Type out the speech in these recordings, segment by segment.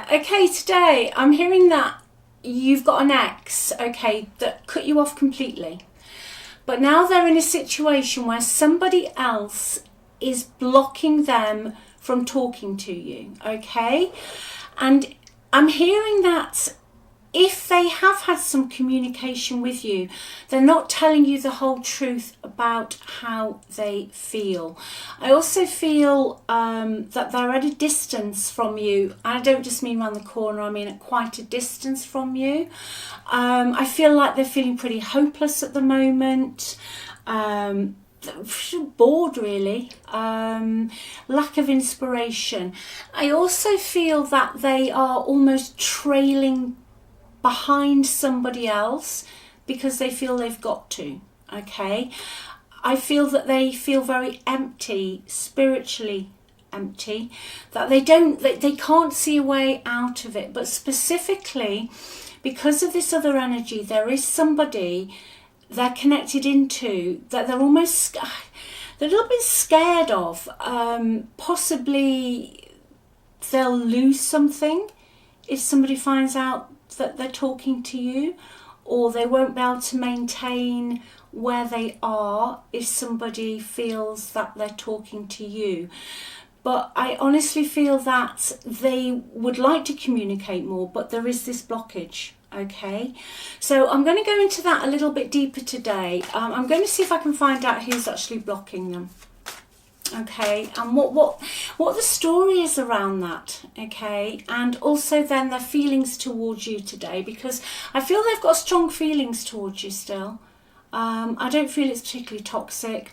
Yeah, okay, today I'm hearing that you've got an ex, okay, that cut you off completely. But now they're in a situation where somebody else is blocking them from talking to you, okay? And I'm hearing that if they have had some communication with you, they're not telling you the whole truth about how they feel. I also feel that they're at a distance from you. I don't just mean around the corner, I mean at quite a distance from you. I feel like they're feeling pretty hopeless at the moment. Bored really, lack of inspiration. I also feel that they are almost trailing behind somebody else because they feel they've got to, okay? I feel that they feel very empty, spiritually empty, that they can't see a way out of it. But specifically because of this other energy, there is somebody they're connected into that they're almost, they're a little bit scared of. Possibly they'll lose something if somebody finds out that they're talking to you, or they won't be able to maintain where they are if somebody feels that they're talking to you. But I honestly feel that they would like to communicate more, but there is this blockage. Okay, so I'm going to go into that a little bit deeper today. I'm going to see if I can find out who's actually blocking them. Okay, and what the story is around that. Okay, and also then their feelings towards you today, because I feel they've got strong feelings towards you still. I don't feel it's particularly toxic.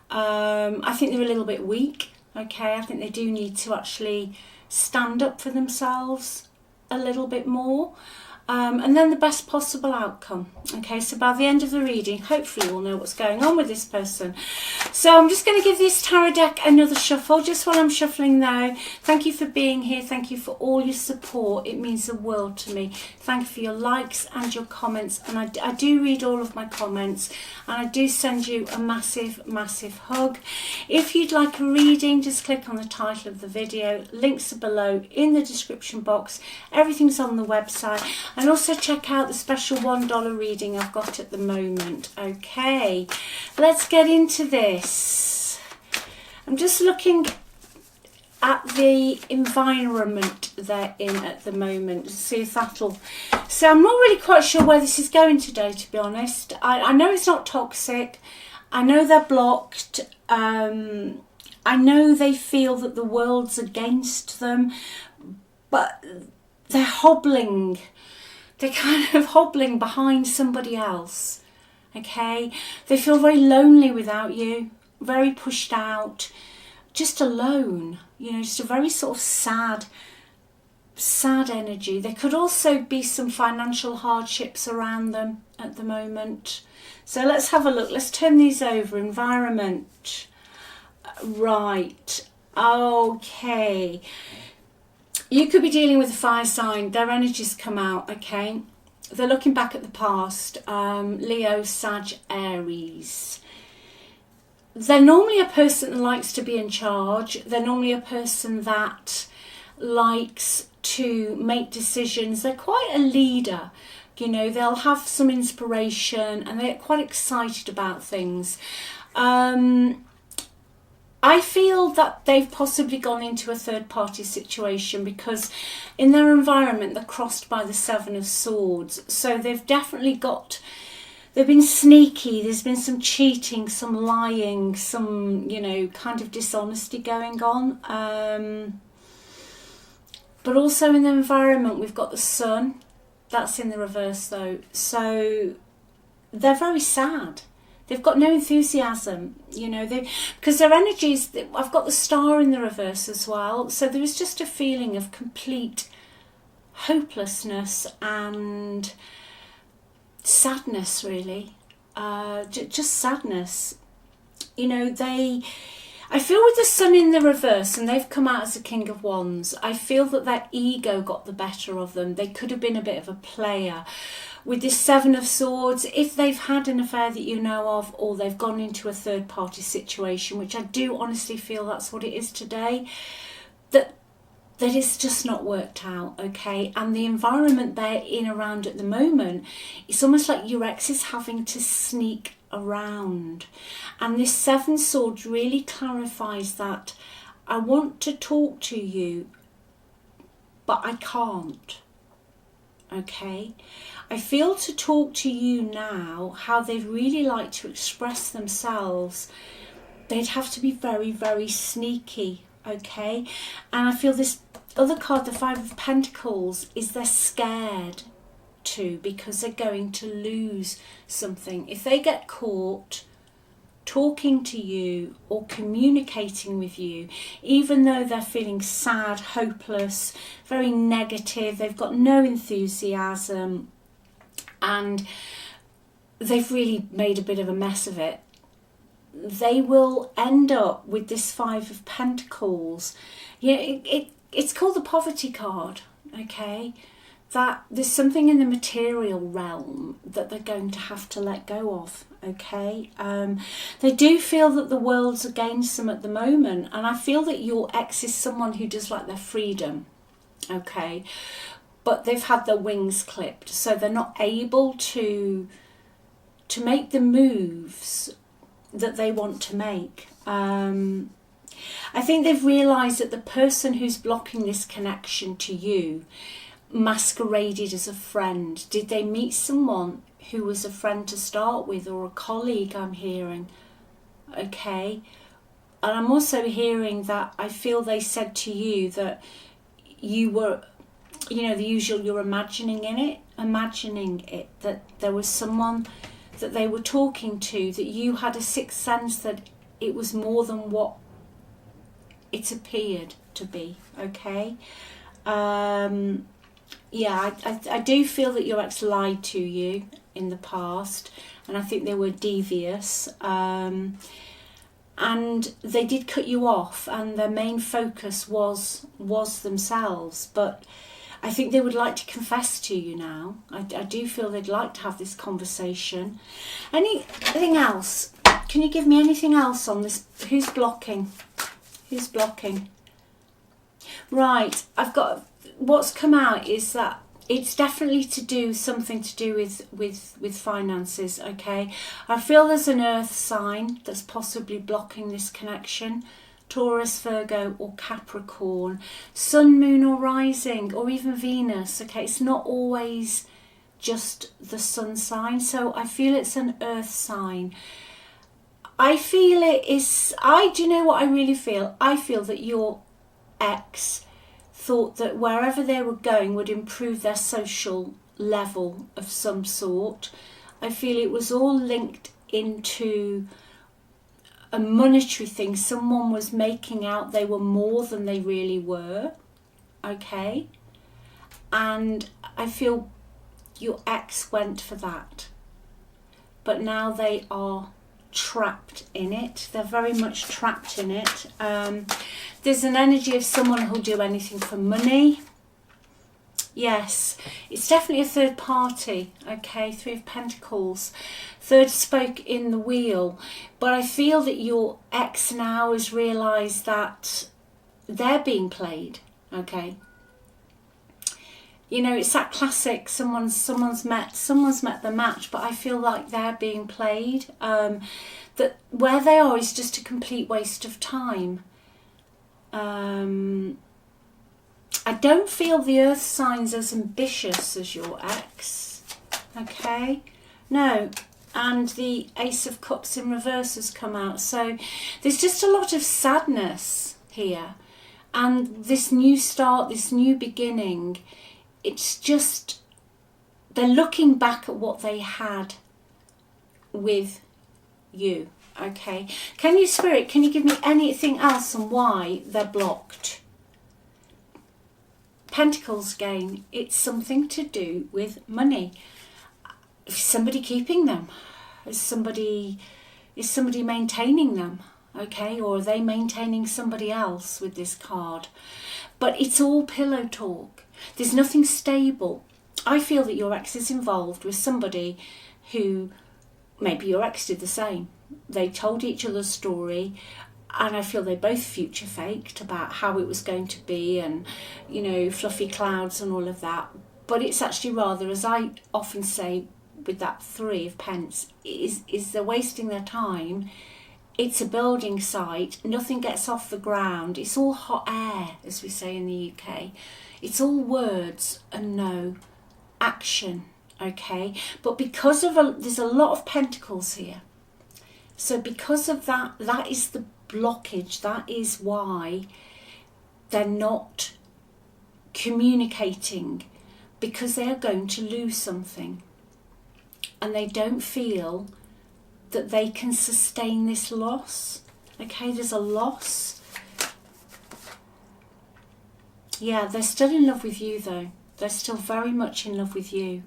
I think they're a little bit weak. Okay, I think they do need to actually stand up for themselves a little bit more. And then the best possible outcome. Okay, so by the end of the reading, hopefully you'll know what's going on with this person. So I'm just going to give this tarot deck another shuffle, just while I'm shuffling now. Thank you for being here. Thank you for all your support. It means the world to me. Thank you for your likes and your comments. And I do read all of my comments. And I do send you a massive, massive hug. If you'd like a reading, just click on the title of the video. Links are below in the description box. Everything's on the website. And also check out the special $1 reading I've got at the moment. Okay, let's get into this. I'm just looking at the environment they're in at the moment to see if that'll... So I'm not really quite sure where this is going today, to be honest. I know it's not toxic. I know they're blocked. I know they feel that the world's against them. But they're hobbling. They're kind of hobbling behind somebody else, okay? They feel very lonely without you, very pushed out, just alone, you know, just a very sort of sad energy. There could also be some financial hardships around them at the moment. So let's have a look. Let's turn these over. Environment. Right. Okay. You could be dealing with a fire sign. Their energies come out, okay? They're looking back at the past. Leo, Sag, Aries. They're normally a person that likes to be in charge. They're normally a person that likes to make decisions. They're quite a leader. You know, they'll have some inspiration and they're quite excited about things. I feel that they've possibly gone into a third-party situation because in their environment they're crossed by the Seven of Swords. So they've definitely they've been sneaky, there's been some cheating, some lying, some, you know, kind of dishonesty going on. But also in the environment we've got the Sun. That's in the reverse though. So they're very sad. They've got no enthusiasm, you know, because their energies, I've got the Star in the reverse as well. So there is just a feeling of complete hopelessness and sadness, really. Just sadness. You know, I feel with the Sun in the reverse, and they've come out as a King of Wands, I feel that their ego got the better of them. They could have been a bit of a player. With this Seven of Swords, if they've had an affair that you know of, or they've gone into a third-party situation, which I do honestly feel that's what it is today, that that it's just not worked out, okay? And the environment they're in around at the moment, it's almost like your ex is having to sneak around. And this Seven Swords really clarifies that I want to talk to you, but I can't, okay? I feel to talk to you now, how they'd really like to express themselves, they'd have to be very, very sneaky, okay? And I feel this other card, the Five of Pentacles, is they're scared too, because they're going to lose something. If they get caught talking to you or communicating with you, even though they're feeling sad, hopeless, very negative, they've got no enthusiasm, and they've really made a bit of a mess of it, they will end up with this Five of Pentacles. Yeah, it's called the poverty card, okay? That there's something in the material realm that they're going to have to let go of, okay? They do feel that the world's against them at the moment, and I feel that your ex is someone who does like their freedom, okay? But they've had their wings clipped, so they're not able to make the moves that they want to make. I think they've realised that the person who's blocking this connection to you masqueraded as a friend. Did they meet someone who was a friend to start with, or a colleague, I'm hearing, okay? And I'm also hearing that I feel they said to you that you were, you know, the usual, you're imagining it, that there was someone that they were talking to, that you had a sixth sense that it was more than what it appeared to be, okay? Yeah, I do feel that your ex lied to you in the past, and I think they were devious, and they did cut you off, and their main focus was themselves. But I think they would like to confess to you now. I do feel they'd like to have this conversation. Anything else? Can you give me anything else on this? Who's blocking? Who's blocking? Right, I've got, what's come out is that it's definitely something to do with finances, okay? I feel there's an earth sign that's possibly blocking this connection. Taurus, Virgo or Capricorn. Sun, Moon or Rising, or even Venus, okay? It's not always just the sun sign, so I feel it's an earth sign. I feel it is, do you know what I really feel? I feel that your ex thought that wherever they were going would improve their social level of some sort. I feel it was all linked into a monetary thing. Someone was making out they were more than they really were, okay? And I feel your ex went for that. But now they are trapped in it. They're very much trapped in it. There's an energy of someone who'll do anything for money. Yes, it's definitely a third party, okay? Three of Pentacles. Third spoke in the wheel. But I feel that your ex now has realised that they're being played, okay? You know, it's that classic, someone's met the match, but I feel like they're being played. That where they are is just a complete waste of time. I don't feel the earth sign's as ambitious as your ex, okay? No, and the Ace of Cups in reverse has come out. So there's just a lot of sadness here. And this new start, this new beginning, it's just, they're looking back at what they had with you, okay? Can you, Spirit, can you give me anything else on why they're blocked? Pentacles again, it's something to do with money. Is somebody keeping them? Is somebody maintaining them? Okay, or are they maintaining somebody else with this card? But it's all pillow talk. There's nothing stable. I feel that your ex is involved with somebody who, maybe your ex did the same. They told each other's story, And I feel they both future faked about how it was going to be, and, you know, fluffy clouds and all of that. But it's actually rather, as I often say with that 3 of pence, is they're wasting their time. It's a building site, nothing gets off the ground, it's all hot air, as we say in the UK. It's all words and no action, okay? But because of there's a lot of pentacles here. So because of that, that is the blockage. That is why they're not communicating, because they are going to lose something. And they don't feel that they can sustain this loss. Okay, there's a loss. Yeah, they're still in love with you though. They're still very much in love with you.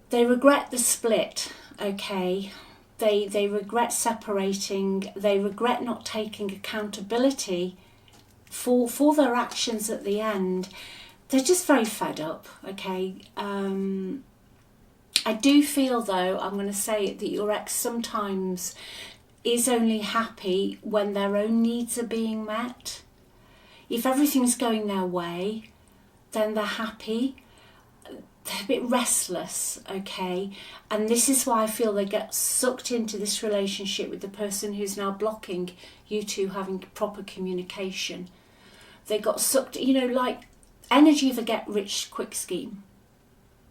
They regret the split, okay? They regret separating. They regret not taking accountability for their actions at the end. They're just very fed up, okay? I do feel though, I'm going to say it, that your ex sometimes is only happy when their own needs are being met. If everything's going their way, then they're happy. They're a bit restless, okay? And this is why I feel they get sucked into this relationship with the person who's now blocking you two having proper communication. They got sucked, you know, like energy of a get-rich-quick scheme.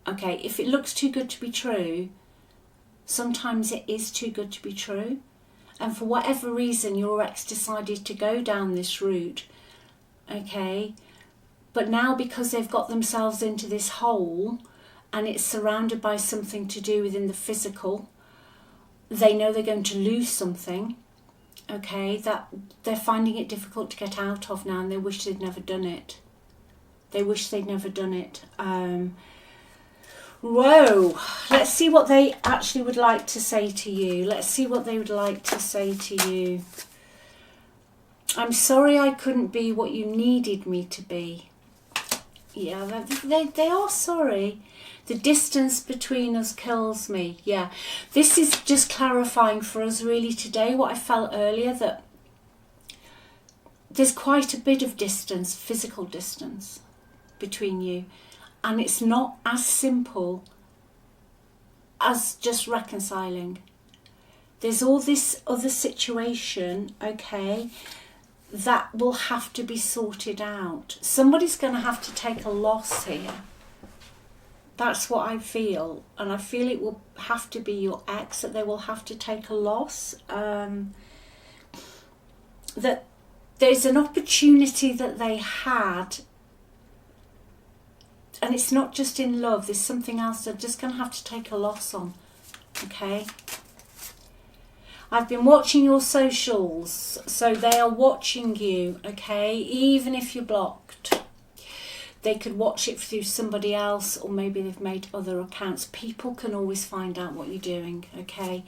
Okay, if it looks too good to be true, sometimes it is too good to be true. And for whatever reason, your ex decided to go down this route, okay? But now because they've got themselves into this hole and it's surrounded by something to do within the physical, they know they're going to lose something, okay, that they're finding it difficult to get out of now, and they wish they'd never done it. They wish they'd never done it. Whoa, let's see what they actually would like to say to you. Let's see what they would like to say to you. I'm sorry I couldn't be what you needed me to be. Yeah, they are sorry. The distance between us kills me. Yeah, this is just clarifying for us really today what I felt earlier, that there's quite a bit of distance, physical distance between you. And it's not as simple as just reconciling. There's all this other situation, okay, that will have to be sorted out. Somebody's going to have to take a loss here. That's what I feel. And I feel it will have to be your ex, that they will have to take a loss. That there's an opportunity that they had. And it's not just in love, there's something else they're just going to have to take a loss on, okay? I've been watching your socials, so they are watching you, okay? Even if you're blocked, they could watch it through somebody else, or maybe they've made other accounts. People can always find out what you're doing, okay?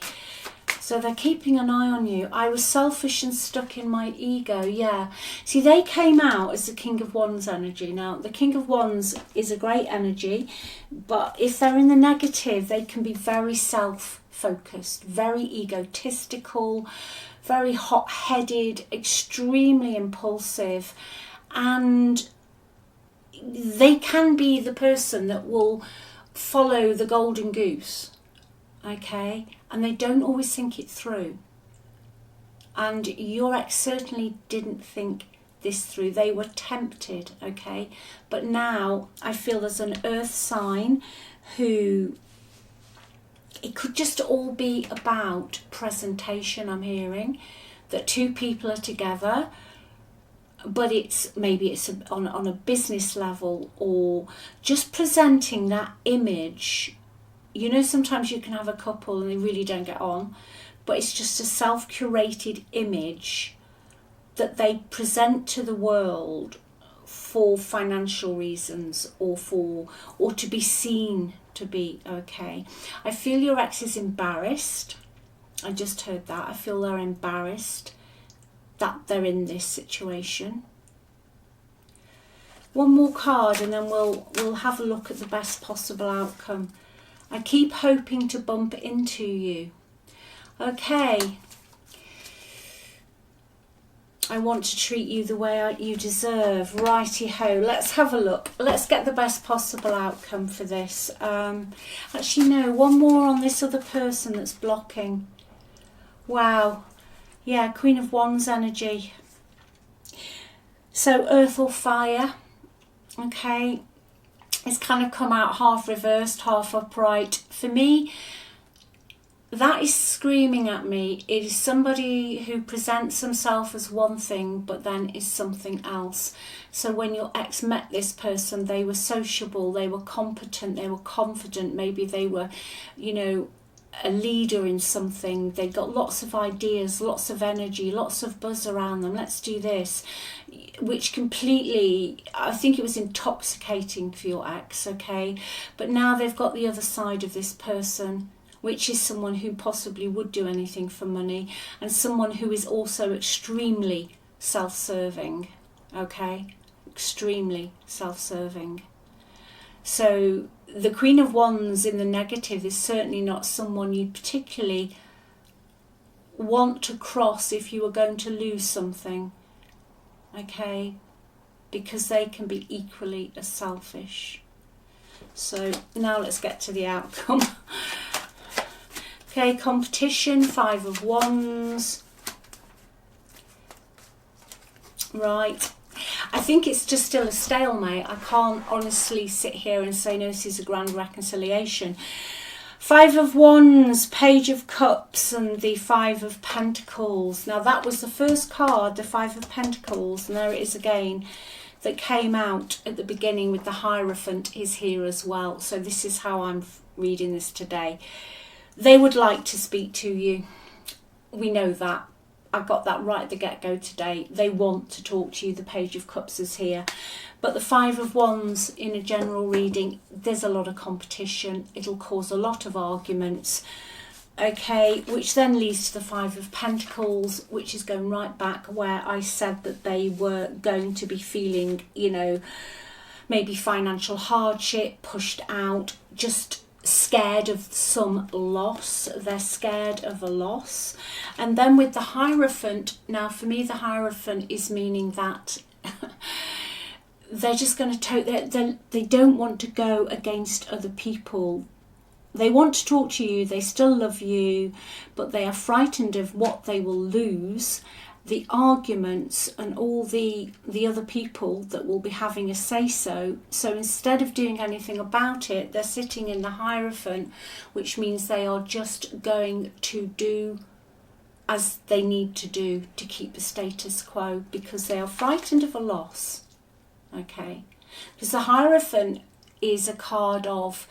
So they're keeping an eye on you. I was selfish and stuck in my ego. Yeah. See, they came out as the King of Wands energy. Now, the King of Wands is a great energy, but if they're in the negative, they can be very self-focused, very egotistical, very hot-headed, extremely impulsive, and they can be the person that will follow the golden goose. Okay, and they don't always think it through. And your ex certainly didn't think this through. They were tempted, okay? But now I feel there's an earth sign who, it could just all be about presentation, I'm hearing. That two people are together, but maybe it's on a business level, or just presenting that image. You know, sometimes you can have a couple and they really don't get on, but it's just a self-curated image that they present to the world for financial reasons, or to be seen to be okay. I feel your ex is embarrassed. I just heard that. I feel they're embarrassed that they're in this situation. One more card and then we'll have a look at the best possible outcome. I keep hoping to bump into you. Okay, I want to treat you the way you deserve. Righty-ho. Let's have a look. Let's get the best possible outcome for this. Actually, no. One more on this other person that's blocking. Wow. Yeah, Queen of Wands energy. So, earth or fire. Okay. It's kind of come out half reversed, half upright. For me, that is screaming at me. It is somebody who presents themselves as one thing but then is something else. So when your ex met this person, they were sociable, they were competent, they were confident, maybe they were, you know, a leader in something. They got lots of ideas, lots of energy, lots of buzz around them. Let's do this, which completely, I think it was intoxicating for your ex, okay? But now they've got the other side of this person, which is someone who possibly would do anything for money, and someone who is also extremely self-serving, okay? Extremely self-serving. So the Queen of Wands in the negative is certainly not someone you'd particularly want to cross if you were going to lose something, okay? Because they can be equally as selfish. So now let's get to the outcome. Okay, competition, 5 of Wands. Right. I think it's just still a stalemate. I can't honestly sit here and say, no, this is a grand reconciliation. 5 of Wands, Page of Cups, and the 5 of Pentacles. Now, that was the first card, the 5 of Pentacles, and there it is again, that came out at the beginning with the Hierophant is here as well. So this is how I'm reading this today. They would like to speak to you. We know that. I got that right at the get-go today. They want to talk to you. The Page of Cups is here. But the 5 of Wands in a general reading, there's a lot of competition. It'll cause a lot of arguments. Okay, which then leads to the 5 of Pentacles, which is going right back where I said that they were going to be feeling, you know, maybe financial hardship, pushed out, just scared of some loss. They're scared of a loss. And then with the Hierophant, now for me the Hierophant is meaning that they're just going to they don't want to go against other people. They want to talk to you, they still love you, but they are frightened of what they will lose, the arguments and all the other people that will be having a say-so. So instead of doing anything about it, they're sitting in the Hierophant, which means they are just going to do as they need to do to keep the status quo, because they are frightened of a loss, okay? Because the Hierophant is a card of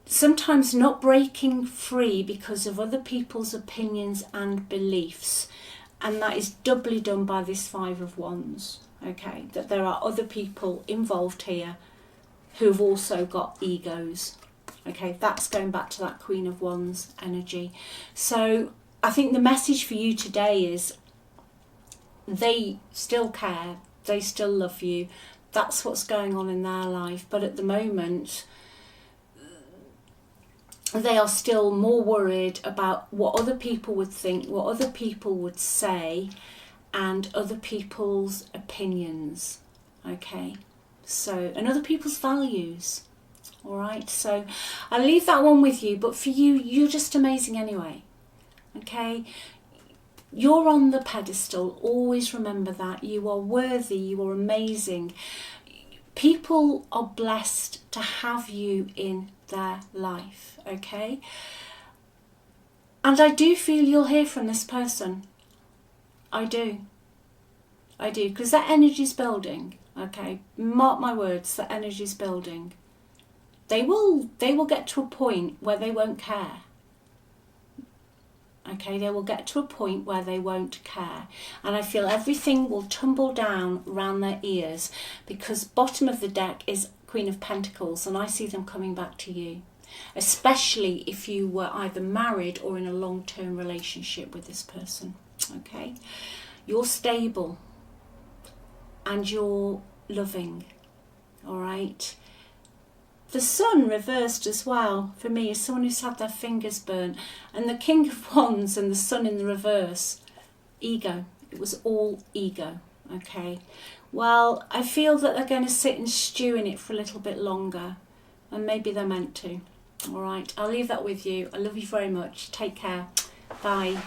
sometimes not breaking free because of other people's opinions and beliefs. And that is doubly done by this 5 of Wands, okay? That there are other people involved here who have also got egos, okay? That's going back to that Queen of Wands energy. So I think the message for you today is they still care, they still love you. That's what's going on in their life. But at the moment, they are still more worried about what other people would think, what other people would say, and other people's opinions, okay? So, and other people's values, all right? So I'll leave that one with you, but for you, you're just amazing anyway, okay? You're on the pedestal. Always remember that. You are worthy, you are amazing. People are blessed to have you in their life, okay? And I do feel you'll hear from this person. I do, because that energy's building, okay? Mark my words, that energy's building. They will get to a point where they won't care. Okay, they will get to a point where they won't care. And I feel everything will tumble down around their ears, because bottom of the deck is Queen of Pentacles, and I see them coming back to you. Especially if you were either married or in a long-term relationship with this person. Okay, you're stable and you're loving. All right. The Sun reversed as well for me is someone who's had their fingers burnt, and the King of Wands and the Sun in the reverse, ego, It was all ego. Okay, well, I feel that they're going to sit and stew in it for a little bit longer, and maybe they're meant to. All right, I'll leave that with you. I love you very much. Take care. Bye.